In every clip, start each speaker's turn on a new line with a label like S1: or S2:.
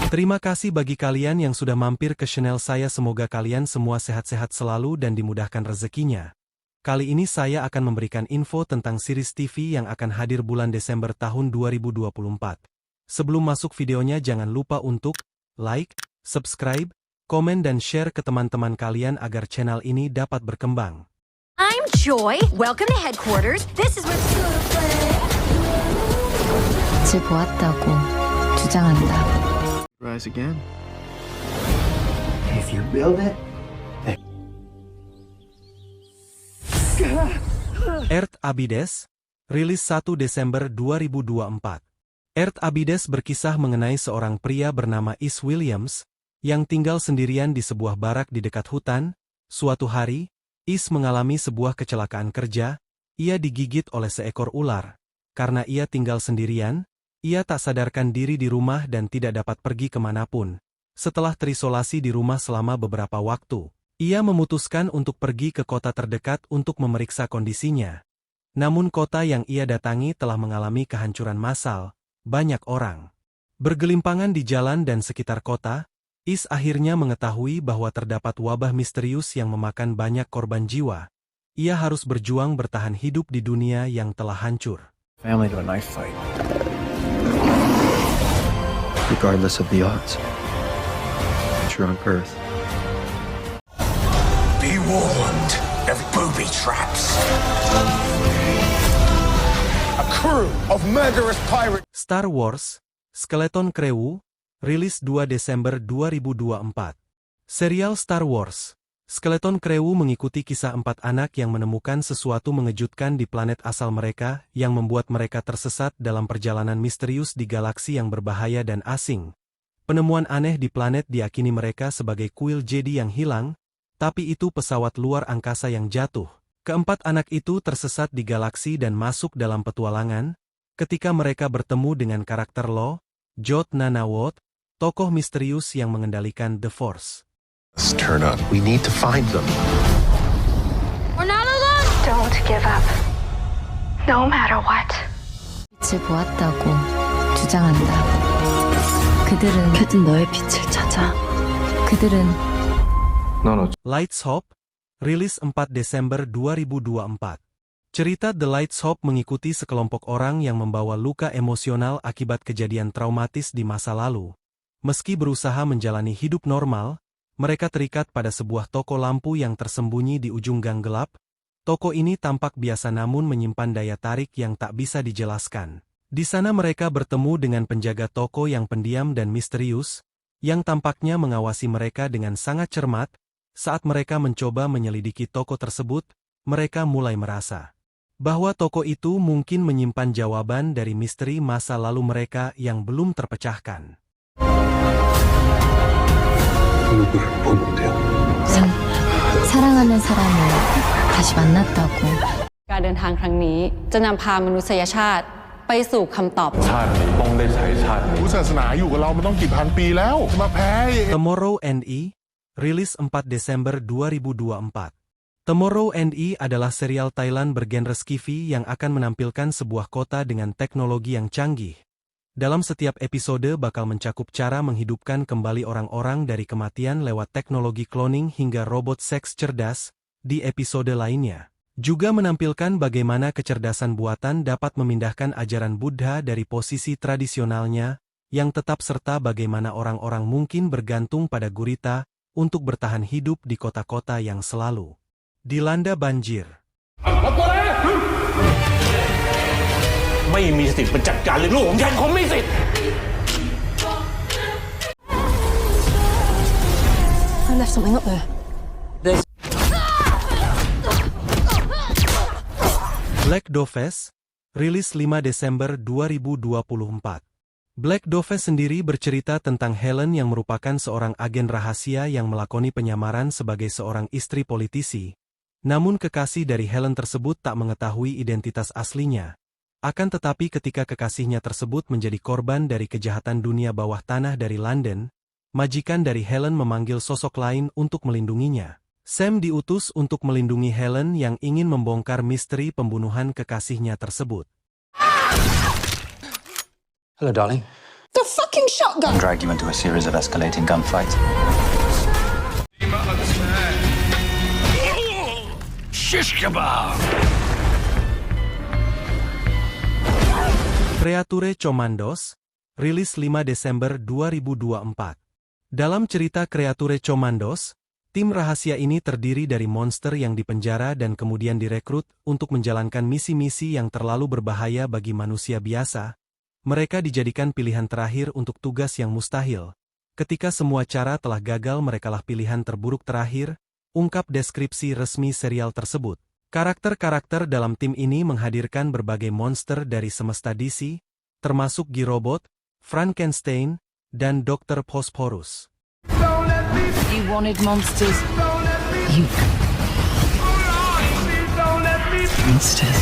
S1: Terima kasih bagi kalian yang sudah mampir ke channel saya. Semoga kalian semua sehat-sehat selalu dan dimudahkan rezekinya. Kali ini saya akan memberikan info tentang series TV yang akan hadir bulan Desember tahun 2024. Sebelum masuk videonya jangan lupa untuk like, subscribe, komen dan share ke teman-teman kalian agar channel ini dapat berkembang.
S2: I'm Joy. Welcome to headquarters. This is what's gonna play.
S3: 빛을 보았다고 주장한다.
S4: Rise again.
S5: If you build it,
S1: Earth Abides, rilis 1 Desember 2024. Earth Abides berkisah mengenai seorang pria bernama Is Williams, yang tinggal sendirian di sebuah barak di dekat hutan. Suatu hari, Is mengalami sebuah kecelakaan kerja, ia digigit oleh seekor ular. Karena ia tinggal sendirian, ia tak sadarkan diri di rumah dan tidak dapat pergi kemanapun. Setelah terisolasi di rumah selama beberapa waktu, ia memutuskan untuk pergi ke kota terdekat untuk memeriksa kondisinya. Namun kota yang ia datangi telah mengalami kehancuran massal, banyak orang bergelimpangan di jalan dan sekitar kota. Is akhirnya mengetahui bahwa terdapat wabah misterius yang memakan banyak korban jiwa. Ia harus berjuang bertahan hidup di dunia yang telah hancur.
S4: Family to a knife fight. Regardless of the odds. You're on Earth.
S5: be warned of booby traps. A crew of murderous pirates.
S1: Star Wars, Skeleton Crew, rilis 2 Desember 2024. Serial Star Wars, Skeleton Crew mengikuti kisah 4 anak yang menemukan sesuatu mengejutkan di planet asal mereka yang membuat mereka tersesat dalam perjalanan misterius di galaksi yang berbahaya dan asing. Penemuan aneh di planet diakini mereka sebagai kuil Jedi yang hilang, tapi itu pesawat luar angkasa yang jatuh. Keempat anak itu tersesat di galaksi dan masuk dalam petualangan, ketika mereka bertemu dengan karakter Lo, Jot Nanawot, tokoh misterius yang mengendalikan The Force.
S6: Let's turn up. We need to find them.
S2: We're not alone.
S7: Don't give up. No matter what.
S3: 빛을 보았다고 주장한다. 그들은 너의 빛을 찾아. 그들은
S1: Lights Hope, rilis 4 Desember 2024. Cerita The Lights Hope mengikuti sekelompok orang yang membawa luka emosional akibat kejadian traumatis di masa lalu. Meski berusaha menjalani hidup normal, mereka terikat pada sebuah toko lampu yang tersembunyi di ujung gang gelap. Toko ini tampak biasa namun menyimpan daya tarik yang tak bisa dijelaskan. Di sana mereka bertemu dengan penjaga toko yang pendiam dan misterius, yang tampaknya mengawasi mereka dengan sangat cermat. Saat mereka mencoba menyelidiki toko tersebut, mereka mulai merasa bahwa toko itu mungkin menyimpan jawaban dari misteri masa lalu mereka yang belum terpecahkan.
S3: 사랑하는 사람을 다시 만났다고.
S8: การเดินทางครั้งนี้จะนำพามนุษยชาติไปสู่คำตอบ
S6: ชาตินี้ต้องได้ใช้ชาตินี้
S9: ศาสนาอยู่กับเรามันต้องกี่พันปีแล้วมาแพ้
S1: Tomorrow and E, rilis 4 Desember 2024. Tomorrow and E adalah serial Thailand bergenre skifi yang akan menampilkan sebuah kota dengan teknologi yang canggih. Dalam setiap episode bakal mencakup cara menghidupkan kembali orang-orang dari kematian lewat teknologi cloning hingga robot seks cerdas. Di episode lainnya juga menampilkan bagaimana kecerdasan buatan dapat memindahkan ajaran Buddha dari posisi tradisionalnya yang tetap serta bagaimana orang-orang mungkin bergantung pada gurita untuk bertahan hidup di kota-kota yang selalu dilanda banjir.
S5: ไม่มีสิทธิ์มาจัดการเรื่องลูกของฉันผมมีสิทธิ์
S2: I left something up there.
S1: Black Dove, rilis 5 Desember 2024. Black Dove sendiri bercerita tentang Helen yang merupakan seorang agen rahasia yang melakoni penyamaran sebagai seorang istri politisi. Namun kekasih dari Helen tersebut tak mengetahui identitas aslinya. Akan tetapi ketika kekasihnya tersebut menjadi korban dari kejahatan dunia bawah tanah dari London, majikan dari Helen memanggil sosok lain untuk melindunginya. Sam diutus untuk melindungi Helen yang ingin membongkar misteri pembunuhan kekasihnya tersebut.
S10: Hello, darling.
S2: The fucking
S7: shotgun.
S4: Dragged you into a series of escalating gunfights.
S1: Creature Commandos, rilis 5 Desember 2024. Dalam cerita Creature Commandos, tim rahasia ini terdiri dari monster yang dipenjara dan kemudian direkrut untuk menjalankan misi-misi yang terlalu berbahaya bagi manusia biasa. Mereka dijadikan pilihan terakhir untuk tugas yang mustahil. Ketika semua cara telah gagal, merekalah pilihan terburuk terakhir, ungkap deskripsi resmi serial tersebut. Karakter-karakter dalam tim ini menghadirkan berbagai monster dari semesta DC, termasuk G-Robot, Frankenstein, dan Dr. Phosphorus.
S3: You wanted monsters. You. Monsters.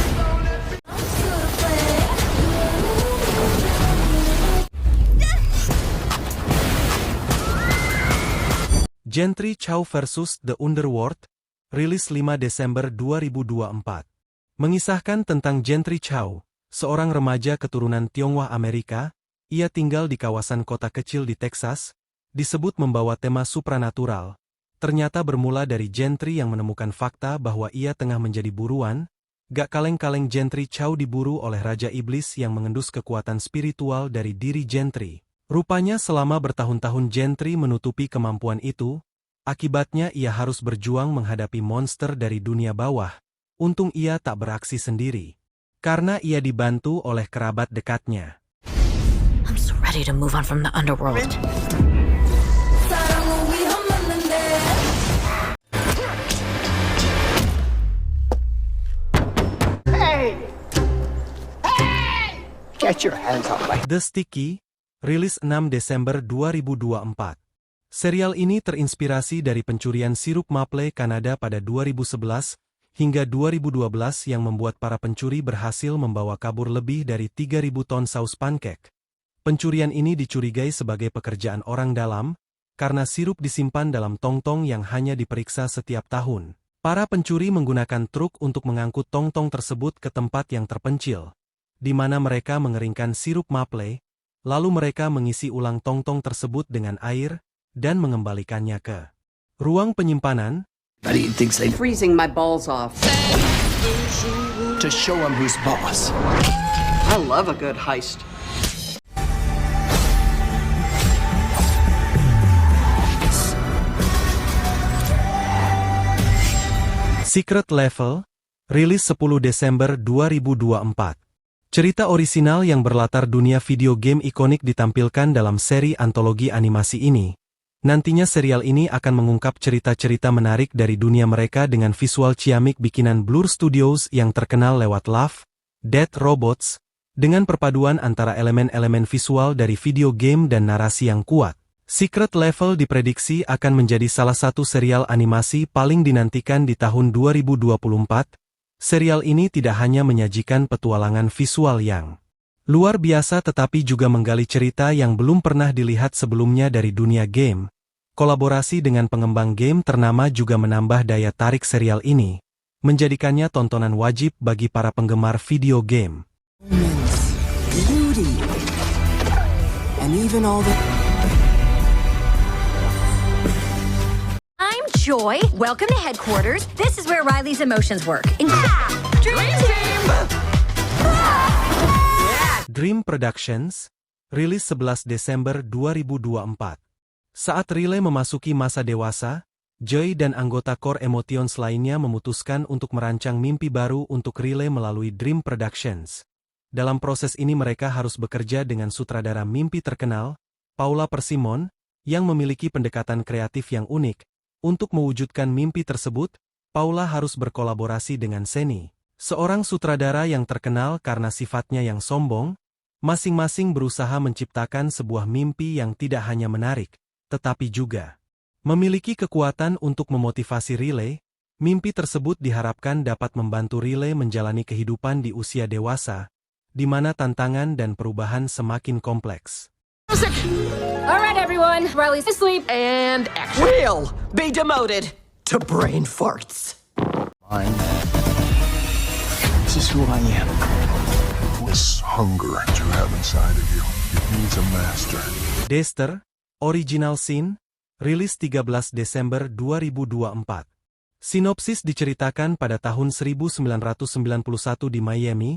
S1: Gentry Chow vs. The Underworld, rilis 5 Desember 2024. Mengisahkan tentang Gentry Chow, seorang remaja keturunan Tionghoa Amerika. Ia tinggal di kawasan kota kecil di Texas, disebut membawa tema supranatural. Ternyata bermula dari Gentry yang menemukan fakta bahwa ia tengah menjadi buruan. Gak kaleng-kaleng Gentry Chow diburu oleh Raja Iblis yang mengendus kekuatan spiritual dari diri Gentry. Rupanya selama bertahun-tahun Gentry menutupi kemampuan itu. Akibatnya ia harus berjuang menghadapi monster dari dunia bawah. Untung ia tak beraksi sendiri, karena ia dibantu oleh kerabat dekatnya.
S2: I'm so ready to move on from the underworld.
S7: Get your hands off my...
S1: The Sticky, rilis 6 Desember 2024. Serial ini terinspirasi dari pencurian sirup maple Kanada pada 2011 hingga 2012 yang membuat para pencuri berhasil membawa kabur lebih dari 3.000 ton saus pancake. Pencurian ini dicurigai sebagai pekerjaan orang dalam, karena sirup disimpan dalam tong-tong yang hanya diperiksa setiap tahun. Para pencuri menggunakan truk untuk mengangkut tong-tong tersebut ke tempat yang terpencil, di mana mereka mengeringkan sirup maple, lalu mereka mengisi ulang tong-tong tersebut dengan air, dan mengembalikannya ke ruang penyimpanan.
S7: Freezing my balls off.
S4: To show him who's boss.
S7: I love a good heist.
S1: Secret Level, rilis 10 Desember 2024. Cerita orisinal yang berlatar dunia video game ikonik ditampilkan dalam seri antologi animasi ini. Nantinya serial ini akan mengungkap cerita-cerita menarik dari dunia mereka dengan visual ciamik bikinan Blur Studios yang terkenal lewat Love, Death Robots, dengan perpaduan antara elemen-elemen visual dari video game dan narasi yang kuat. Secret Level diprediksi akan menjadi salah satu serial animasi paling dinantikan di tahun 2024. Serial ini tidak hanya menyajikan petualangan visual yang luar biasa tetapi juga menggali cerita yang belum pernah dilihat sebelumnya dari dunia game. Kolaborasi dengan pengembang game ternama juga menambah daya tarik serial ini, menjadikannya tontonan wajib bagi para penggemar video game.
S2: I'm Joy. Welcome to headquarters. This is where Riley's emotions work. Dream Team!
S1: Dream Productions, rilis 11 Desember 2024. Saat Riley memasuki masa dewasa, Joy dan anggota Core Emotions lainnya memutuskan untuk merancang mimpi baru untuk Riley melalui Dream Productions. Dalam proses ini mereka harus bekerja dengan sutradara mimpi terkenal, Paula Persimon, yang memiliki pendekatan kreatif yang unik. Untuk mewujudkan mimpi tersebut, Paula harus berkolaborasi dengan Seni, seorang sutradara yang terkenal karena sifatnya yang sombong. Masing-masing berusaha menciptakan sebuah mimpi yang tidak hanya menarik, tetapi juga memiliki kekuatan untuk memotivasi Riley. Mimpi tersebut diharapkan dapat membantu Riley menjalani kehidupan di usia dewasa, di mana tantangan dan perubahan semakin kompleks.
S2: Alright everyone, Riley's asleep.
S7: And action. Will be demoted to brain farts.
S4: This is who I am.
S9: This hunger that you have inside of you. He's a master.
S1: Dexter, Original Sin, rilis 13 Desember 2024. Sinopsis diceritakan pada tahun 1991 di Miami.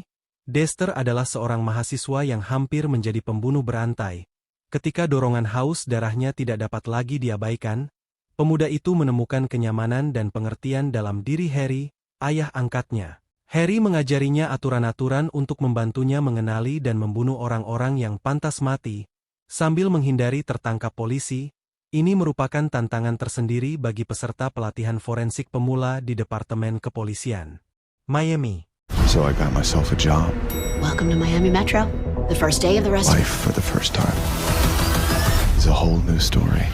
S1: Dexter adalah seorang mahasiswa yang hampir menjadi pembunuh berantai. Ketika dorongan haus darahnya tidak dapat lagi diabaikan, pemuda itu menemukan kenyamanan dan pengertian dalam diri Harry, ayah angkatnya. Harry mengajarinya aturan-aturan untuk membantunya mengenali dan membunuh orang-orang yang pantas mati, sambil menghindari tertangkap polisi. Ini merupakan tantangan tersendiri bagi peserta pelatihan forensik pemula di Departemen Kepolisian Miami.
S6: So I got myself a job.
S2: Welcome to Miami Metro. The first day of the rest.
S6: Life for the first time is a whole new story.